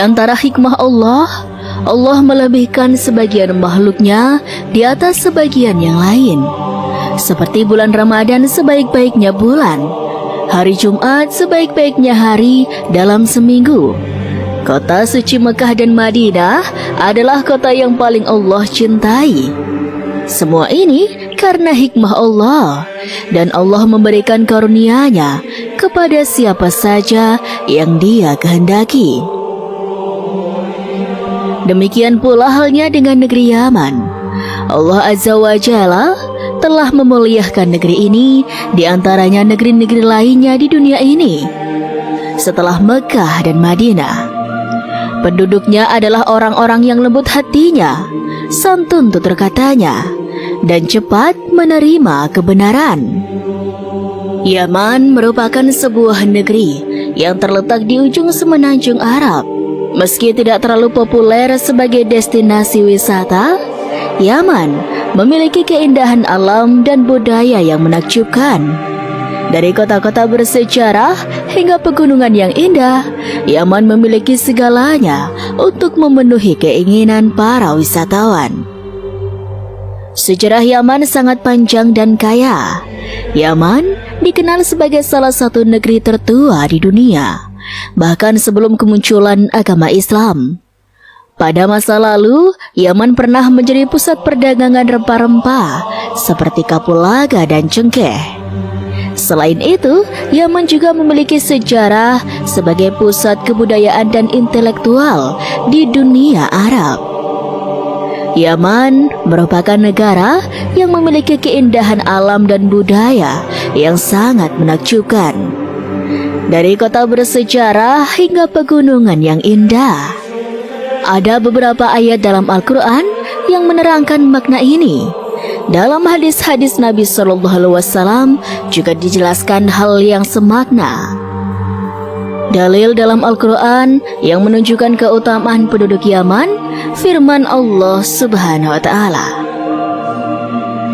antara hikmah Allah, Allah melebihkan sebagian makhluknya di atas sebagian yang lain. Seperti bulan Ramadan sebaik-baiknya bulan, hari Jumat sebaik-baiknya hari dalam seminggu. Kota suci Mekah dan Madinah adalah kota yang paling Allah cintai. Semua ini karena hikmah Allah, dan Allah memberikan karunia-Nya kepada siapa saja yang Dia kehendaki. Demikian pula halnya dengan negeri Yaman. Allah Azza wa Jalla telah memuliakan negeri ini di antaranya negeri-negeri lainnya di dunia ini setelah Mekah dan Madinah. Penduduknya adalah orang-orang yang lembut hatinya, santun tutur katanya, dan cepat menerima kebenaran. Yaman merupakan sebuah negeri yang terletak di ujung semenanjung Arab. Meski tidak terlalu populer sebagai destinasi wisata, Yaman memiliki keindahan alam dan budaya yang menakjubkan. Dari kota-kota bersejarah hingga pegunungan yang indah, Yaman memiliki segalanya untuk memenuhi keinginan para wisatawan. Sejarah Yaman sangat panjang dan kaya. Yaman dikenal sebagai salah satu negeri tertua di dunia, bahkan sebelum kemunculan agama Islam. Pada masa lalu, Yaman pernah menjadi pusat perdagangan rempah-rempah seperti kapulaga dan cengkeh. Selain itu, Yaman juga memiliki sejarah sebagai pusat kebudayaan dan intelektual di dunia Arab. Yaman merupakan negara yang memiliki keindahan alam dan budaya yang sangat menakjubkan. Dari kota bersejarah hingga pegunungan yang indah. Ada beberapa ayat dalam Al-Quran yang menerangkan makna ini. Dalam hadis-hadis Nabi SAW juga dijelaskan hal yang semakna. Dalil dalam Al-Quran yang menunjukkan keutamaan penduduk Yaman, firman Allah Subhanahu wa Ta'ala.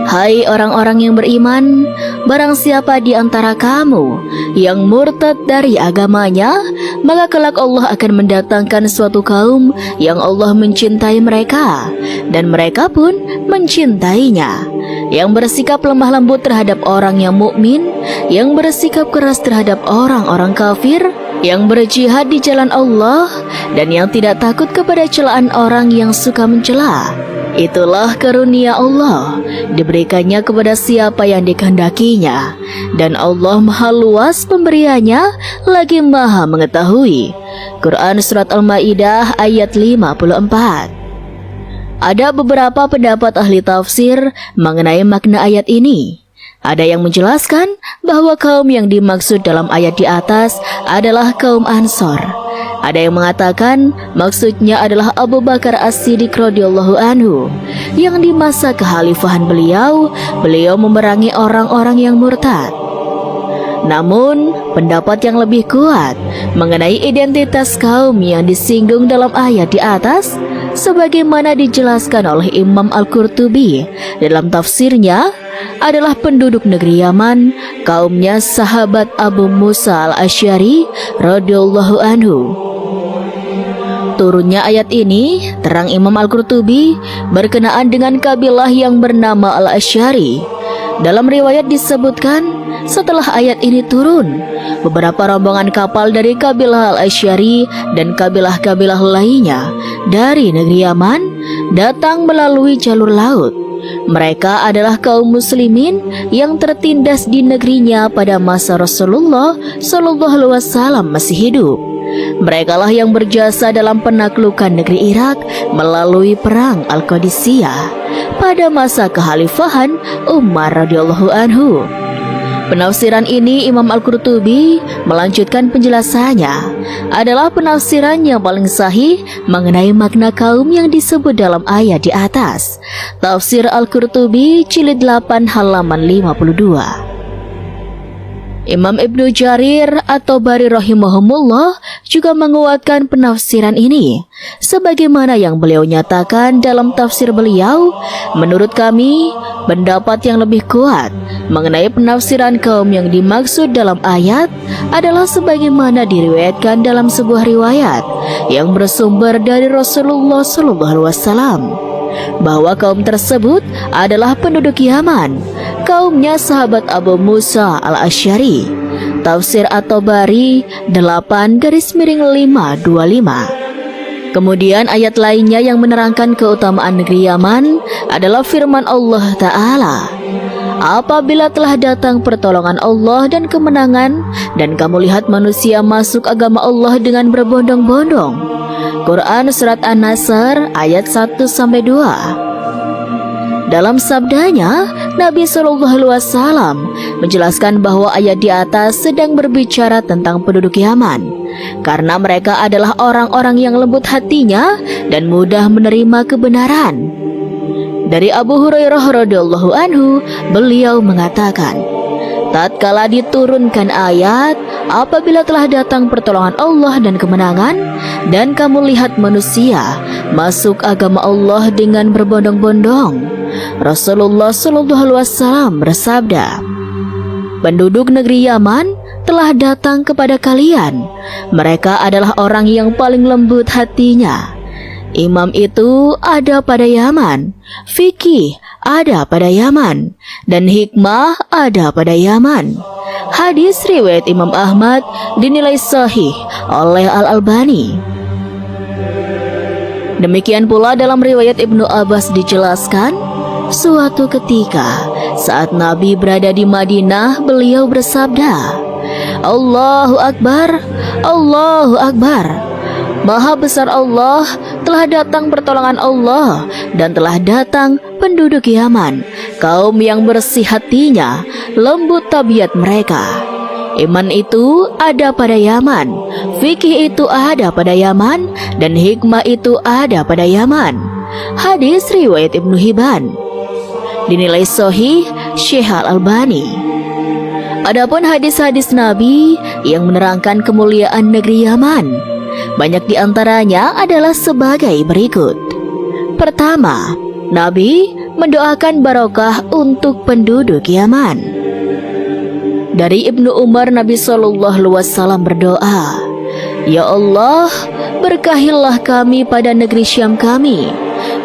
Hai orang-orang yang beriman, barang siapa di antara kamu yang murtad dari agamanya, maka kelak Allah akan mendatangkan suatu kaum yang Allah mencintai mereka, dan mereka pun mencintainya, yang bersikap lemah lembut terhadap orang yang mukmin, yang bersikap keras terhadap orang-orang kafir, yang berjihad di jalan Allah, dan yang tidak takut kepada celaan orang yang suka mencela. Itulah karunia Allah, diberikannya kepada siapa yang dikehendakinya, dan Allah Maha Luas pemberiannya, lagi Maha mengetahui. Quran Surat Al-Ma'idah ayat 54. Ada beberapa pendapat ahli tafsir mengenai makna ayat ini. Ada yang menjelaskan bahwa kaum yang dimaksud dalam ayat di atas adalah kaum Ansor. Ada yang mengatakan maksudnya adalah Abu Bakar As-Siddiq radhiyallahu anhu, yang di masa kekhalifahan beliau memerangi orang-orang yang murtad. Namun, pendapat yang lebih kuat mengenai identitas kaum yang disinggung dalam ayat di atas, sebagaimana dijelaskan oleh Imam Al-Qurtubi dalam tafsirnya, adalah penduduk negeri Yaman, kaumnya sahabat Abu Musa Al-Asy'ari radhiyallahu anhu. Turunnya ayat ini, terang Imam Al-Qurtubi, berkenaan dengan kabilah yang bernama Al-Asy'ari. Dalam riwayat disebutkan, setelah ayat ini turun, beberapa rombongan kapal dari kabilah Al-Asy'ari dan kabilah-kabilah lainnya dari negeri Yaman datang melalui jalur laut. Mereka adalah kaum muslimin yang tertindas di negerinya pada masa Rasulullah SAW masih hidup. Merekalah yang berjasa dalam penaklukan negeri Irak melalui perang Al-Qadisiyah pada masa kekhalifahan Umar radhiyallahu anhu. Penafsiran ini Imam Al-Qurtubi melanjutkan penjelasannya adalah penafsiran yang paling sahih mengenai makna kaum yang disebut dalam ayat di atas. Tafsir Al-Qurtubi jilid 8 halaman 52. Imam Ibnu Jarir at-Tabari rahimahumullah juga menguatkan penafsiran ini, sebagaimana yang beliau nyatakan dalam tafsir beliau. Menurut kami, pendapat yang lebih kuat mengenai penafsiran kaum yang dimaksud dalam ayat adalah sebagaimana diriwayatkan dalam sebuah riwayat yang bersumber dari Rasulullah SAW, bahwa kaum tersebut adalah penduduk Yaman, kaumnya sahabat Abu Musa al-Asy'ari. Tafsir at-Tabari 8-525. Kemudian ayat lainnya yang menerangkan keutamaan negeri Yaman adalah firman Allah Ta'ala, apabila telah datang pertolongan Allah dan kemenangan, dan kamu lihat manusia masuk agama Allah dengan berbondong-bondong. Quran Surat An-Nasr ayat 1-2. Dalam sabdanya, Nabi SAW menjelaskan bahwa ayat di atas sedang berbicara tentang penduduk Yaman, karena mereka adalah orang-orang yang lembut hatinya dan mudah menerima kebenaran. Dari Abu Hurairah radhiyallahu anhu, beliau mengatakan, tatkala diturunkan ayat, apabila telah datang pertolongan Allah dan kemenangan, dan kamu lihat manusia masuk agama Allah dengan berbondong-bondong, Rasulullah SAW bersabda, penduduk negeri Yaman telah datang kepada kalian. Mereka adalah orang yang paling lembut hatinya. Imam itu ada pada Yaman, fikih ada pada Yaman, dan hikmah ada pada Yaman. Hadis riwayat Imam Ahmad dinilai sahih oleh Al-Albani. Demikian pula dalam riwayat Ibnu Abbas dijelaskan, suatu ketika saat Nabi berada di Madinah, beliau bersabda, Allahu Akbar, Allahu Akbar. Maha besar Allah, telah datang pertolongan Allah, dan telah datang penduduk Yaman, kaum yang bersih hatinya, lembut tabiat mereka. Iman itu ada pada Yaman, fikih itu ada pada Yaman, dan hikmah itu ada pada Yaman. Hadis riwayat Ibnu Hibban, dinilai sahih Syekh Al-Albani. Adapun hadis-hadis Nabi yang menerangkan kemuliaan negeri Yaman, banyak di antaranya adalah sebagai berikut. Pertama, Nabi mendoakan barokah untuk penduduk Yaman. Dari Ibnu Umar, Nabi SAW berdoa, Ya Allah, berkahilah kami pada negeri Syam kami.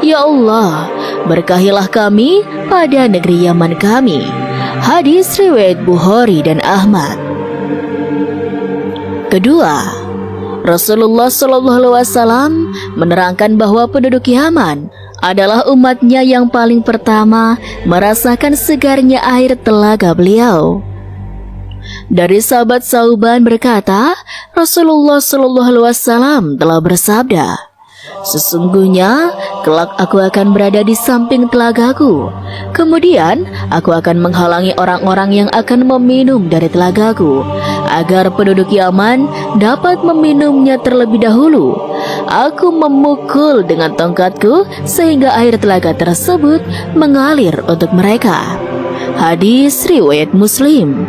Ya Allah, berkahilah kami pada negeri Yaman kami. Hadis riwayat Bukhari dan Ahmad. Kedua, Rasulullah SAW menerangkan bahwa penduduk Yaman adalah umatnya yang paling pertama merasakan segarnya air telaga beliau. Dari sahabat Sauban berkata, Rasulullah SAW telah bersabda, sesungguhnya kelak aku akan berada di samping telagaku. Kemudian aku akan menghalangi orang-orang yang akan meminum dari telagaku, agar penduduk Yaman dapat meminumnya terlebih dahulu. Aku memukul dengan tongkatku sehingga air telaga tersebut mengalir untuk mereka. Hadis riwayat Muslim.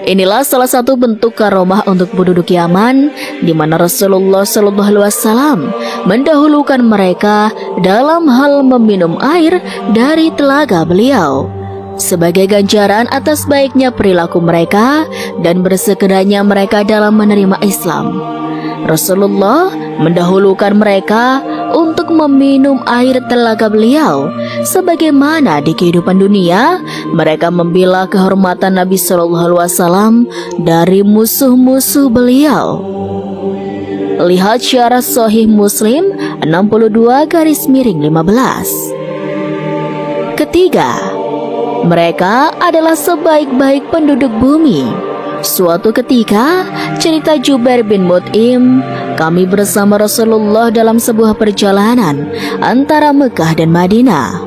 Inilah salah satu bentuk karomah untuk penduduk Yaman, di mana Rasulullah SAW mendahulukan mereka dalam hal meminum air dari telaga beliau, sebagai ganjaran atas baiknya perilaku mereka dan bersegeranya mereka dalam menerima Islam. Rasulullah mendahulukan mereka untuk meminum air telaga beliau, sebagaimana di kehidupan dunia mereka membela kehormatan Nabi SAW dari musuh-musuh beliau. Lihat syarah Sahih Muslim 62-15. Ketiga, mereka adalah sebaik-baik penduduk bumi. Suatu ketika, cerita Jubair bin Mut'im, kami bersama Rasulullah dalam sebuah perjalanan antara Mekah dan Madinah.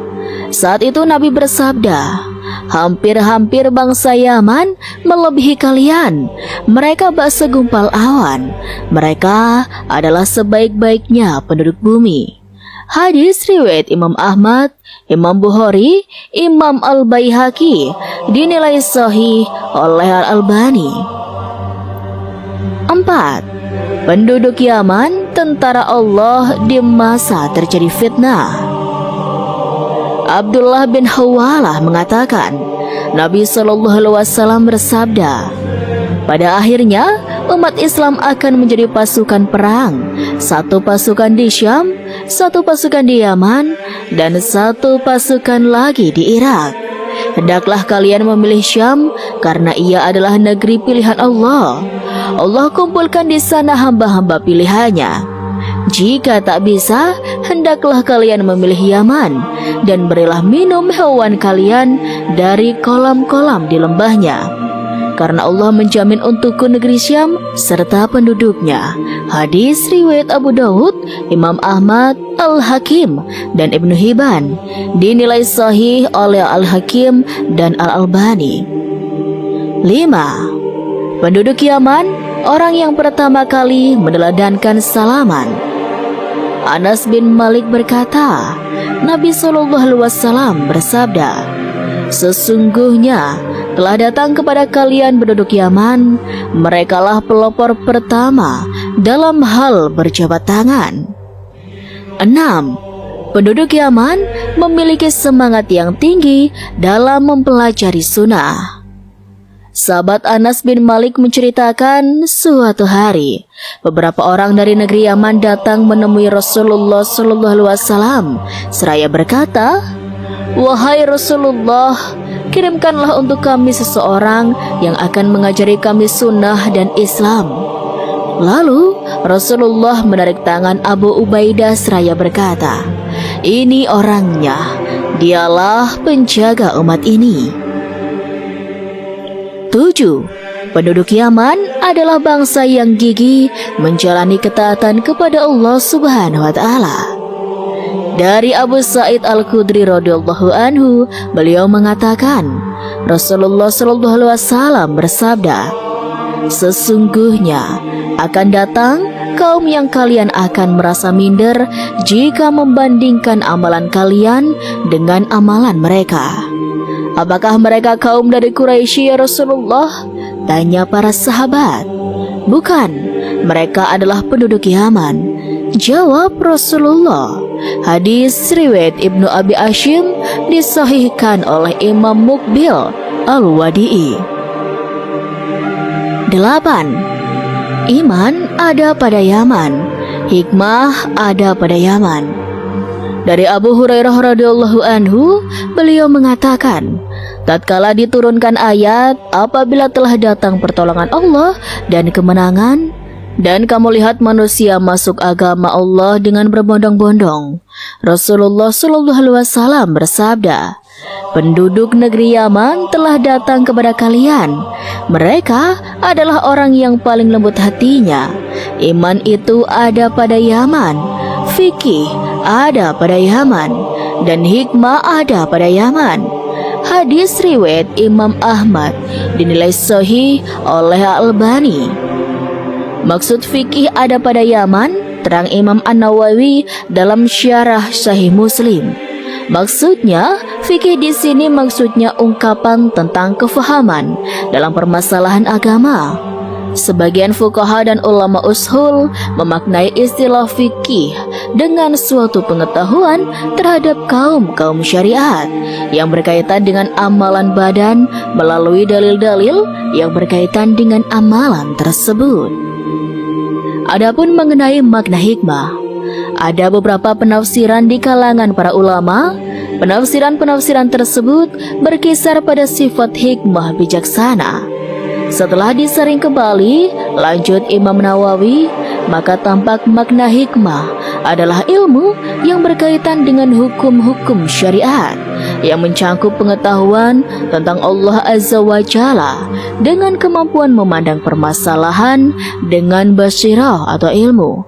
Saat itu Nabi bersabda, hampir-hampir bangsa Yaman melebihi kalian. Mereka bak segumpal awan. Mereka adalah sebaik-baiknya penduduk bumi. Hadis riwayat Imam Ahmad, Imam Bukhari, Imam Al-Baihaqi dinilai sahih oleh Al-Albani. 4. Penduduk Yaman, tentara Allah di masa terjadi fitnah. Abdullah bin Hawalah mengatakan, Nabi SAW bersabda, pada akhirnya umat Islam akan menjadi pasukan perang, satu pasukan di Syam, satu pasukan di Yaman, dan satu pasukan lagi di Irak. Hendaklah kalian memilih Syam karena ia adalah negeri pilihan Allah. Allah kumpulkan di sana hamba-hamba pilihannya. Jika tak bisa, hendaklah kalian memilih Yaman dan berilah minum hewan kalian dari kolam-kolam di lembahnya. Karena Allah menjamin untukku negeri Syam serta penduduknya. Hadis riwayat Abu Daud, Imam Ahmad, Al-Hakim, dan Ibnu Hibban dinilai sahih oleh Al-Hakim dan Al-Albani. 5. Penduduk Yaman, orang yang pertama kali meneladankan salaman. Anas bin Malik berkata, Nabi SAW bersabda, sesungguhnya telah datang kepada kalian penduduk Yaman, merekalah pelopor pertama dalam hal berjabat tangan. 6. Penduduk Yaman memiliki semangat yang tinggi dalam mempelajari sunnah. Sahabat Anas bin Malik menceritakan, suatu hari beberapa orang dari negeri Yaman datang menemui Rasulullah SAW seraya berkata, wahai Rasulullah, kirimkanlah untuk kami seseorang yang akan mengajari kami sunnah dan Islam. Lalu Rasulullah menarik tangan Abu Ubaidah seraya berkata, ini orangnya, dialah penjaga umat ini. 7. Penduduk Yaman adalah bangsa yang gigih menjalani ketaatan kepada Allah Subhanahu wa Ta'ala. Dari Abu Sa'id Al-Khudri radhiyallahu anhu, beliau mengatakan, Rasulullah SAW bersabda, sesungguhnya akan datang kaum yang kalian akan merasa minder jika membandingkan amalan kalian dengan amalan mereka. Apakah mereka kaum dari Quraisy ya Rasulullah? Tanya para sahabat. Bukan, mereka adalah penduduk Yaman, jawab Rasulullah. Hadis riwayat Ibnu Abi Asyim disahihkan oleh Imam Muqbil Al-Wadi'i. 8. Iman ada pada Yaman, hikmah ada pada Yaman. Dari Abu Hurairah radhiyallahu anhu, beliau mengatakan, tatkala diturunkan ayat, apabila telah datang pertolongan Allah dan kemenangan, dan kamu lihat manusia masuk agama Allah dengan berbondong-bondong, Rasulullah SAW bersabda, penduduk negeri Yaman telah datang kepada kalian. Mereka adalah orang yang paling lembut hatinya. Iman itu ada pada Yaman, fikih ada pada Yaman, dan hikmah ada pada Yaman. Hadis riwayat Imam Ahmad dinilai sahih oleh Al-Albani. Maksud fikih ada pada Yaman, terang Imam An-Nawawi dalam syarah Sahih Muslim. Maksudnya, fikih di sini maksudnya ungkapan tentang kefahaman dalam permasalahan agama. Sebagian fuqaha dan ulama ushul memaknai istilah fikih dengan suatu pengetahuan terhadap kaum syariat yang berkaitan dengan amalan badan melalui dalil-dalil yang berkaitan dengan amalan tersebut. Adapun mengenai makna hikmah, ada beberapa penafsiran di kalangan para ulama. Penafsiran-penafsiran tersebut berkisar pada sifat hikmah bijaksana. Setelah disaring kembali, lanjut Imam Nawawi, maka tampak makna hikmah adalah ilmu yang berkaitan dengan hukum-hukum syariat yang mencangkup pengetahuan tentang Allah Azza wa Jalla dengan kemampuan memandang permasalahan dengan basirah atau ilmu.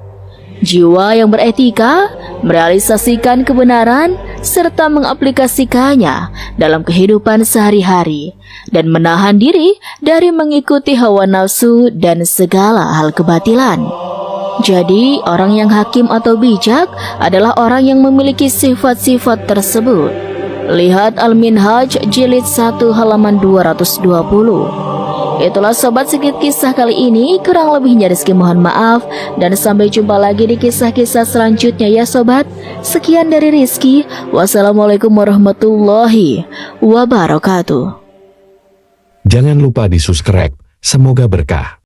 Jiwa yang beretika, merealisasikan kebenaran, serta mengaplikasikannya dalam kehidupan sehari-hari, dan menahan diri dari mengikuti hawa nafsu dan segala hal kebatilan. Jadi, orang yang hakim atau bijak adalah orang yang memiliki sifat-sifat tersebut. Lihat Al-Minhaj jilid 1 halaman 220. Itulah sobat sedikit kisah kali ini, kurang lebihnya Rizky mohon maaf, dan sampai jumpa lagi di kisah-kisah selanjutnya ya sobat. Sekian dari Rizky, wassalamualaikum warahmatullahi wabarakatuh. Jangan lupa di subscribe, semoga berkah.